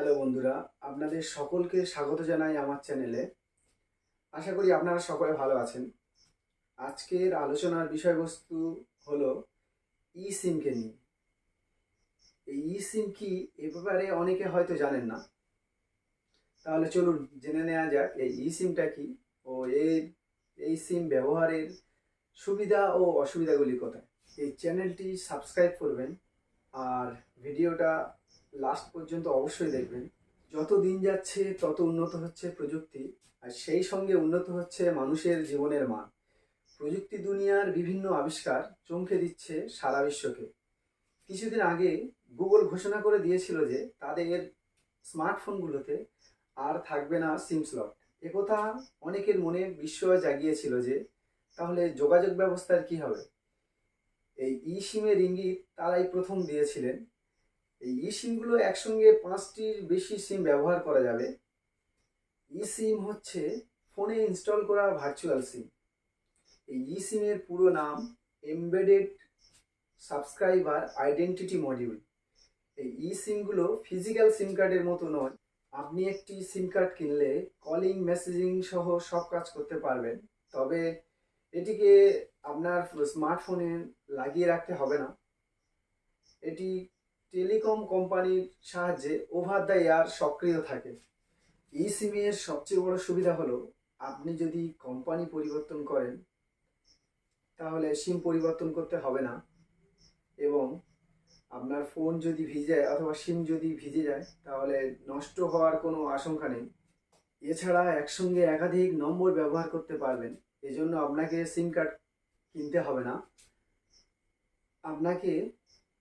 Hello বন্ধুরা, আপনাদের সকলকে স্বাগত জানাই আমার চ্যানেলে। আশা করি আপনারা সকলে ভালো আছেন। আজকের আলোচনার বিষয়বস্তু হলো ই সিমকে নিয়ে। এই ই সিম কি এ ব্যাপারে অনেকে হয়তো জানেন না। তাহলে চলুন জেনে নেওয়া যাক এই ই সিমটা কি ও এই সিম ব্যবহারের সুবিধা ও অসুবিধাগুলি কোথায়। এই চ্যানেলটি সাবস্ক্রাইব করবেন আর ভিডিওটা লাস্ট পর্যন্ত অবশ্যই দেখবেন। যত দিন যাচ্ছে তত উন্নত হচ্ছে প্রযুক্তি, আর সেই সঙ্গে উন্নত হচ্ছে মানুষের জীবনের মান। প্রযুক্তি দুনিয়ার বিভিন্ন আবিষ্কার চমকে দিচ্ছে সারা বিশ্বকে। কিছুদিন আগে গুগল ঘোষণা করে দিয়েছিল যে তাদের স্মার্টফোনগুলোতে আর থাকবে না সিম স্লট। একথা অনেকের মনে বিস্ময় জাগিয়েছিল যে তাহলে যোগাযোগ ব্যবস্থার কি হবে। এই ই সিমের ইঙ্গিত তারাই প্রথম দিয়েছিলেন। এই ই সিমগুলো একসঙ্গে 5টির বেশি সিম ব্যবহার করা যাবে। ই সিম হচ্ছে ফোনে ইনস্টল করা ভার্চুয়াল সিম। এই ই সিমের পুরো নাম এমবেডেড সাবস্ক্রাইবার আইডেন্টিটি মডিউল। এই ই সিমগুলো ফিজিক্যাল সিম কার্ডের মতো নয়। আপনি একটি সিম কার্ড কিনলে কলিং, মেসেজিং সহ সব কাজ করতে পারবেন, তবে এটিকে আপনার স্মার্টফোনে লাগিয়ে রাখতে হবে না। এটি টেলিকম কোম্পানির সাহায্যে ওভার দ্য এয়ার সক্রিয় থাকে। ই সিমের সবচেয়ে বড় সুবিধা হলো আপনি যদি কোম্পানি পরিবর্তন করেন তাহলে সিম পরিবর্তন করতে হবে না, এবং আপনার ফোন যদি ভিজে যায় অথবা সিম যদি ভিজে যায় তাহলে নষ্ট হওয়ার কোনো আশঙ্কা নেই। এছাড়া একসঙ্গে একাধিক নম্বর ব্যবহার করতে পারবেন, এজন্য আপনাকে সিম কার্ড কিনতে হবে না। আপনাকে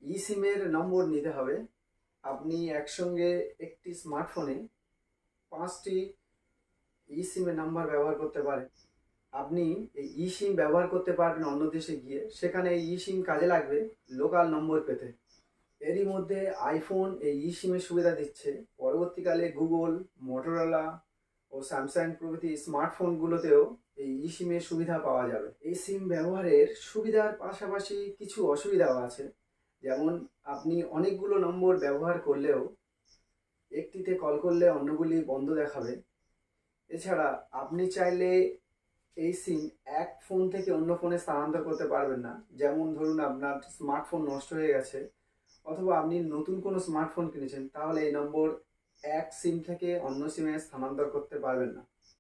ই সিমের নম্বর নিতে হবে। আপনি একসঙ্গে একটি স্মার্টফোনে 5টি ই সিমের নাম্বার ব্যবহার করতে পারেন। আপনি এই ই সিম ব্যবহার করতে পারবেন অন্য দেশে গিয়ে, সেখানে ই সিম কাজে লাগবে লোকাল নম্বর পেতে। এরই মধ্যে আইফোন এই ই সিমের সুবিধা দিচ্ছে। পরবর্তীকালে গুগল, মোটরোলা ও স্যামসাং প্রভৃতি স্মার্টফোনগুলোতেও এই ই সিমের সুবিধা পাওয়া যাবে। এই সিম ব্যবহারের সুবিধার পাশাপাশি কিছু অসুবিধাও আছে। যেমন আপনি অনেকগুলো নম্বর ব্যবহার করলেও একটিতে কল করলে অন্যগুলি বন্ধ দেখাবে। এছাড়া আপনি চাইলে এই সিম এক ফোন থেকে অন্য ফোনে স্থানান্তর করতে পারবেন না। যেমন ধরুন আপনার স্মার্টফোন নষ্ট হয়ে গেছে অথবা আপনি নতুন কোনো স্মার্টফোন কিনেছেন, তাহলে এই নম্বর এক সিম থেকে অন্য সিমে স্থানান্তর করতে পারবেন না।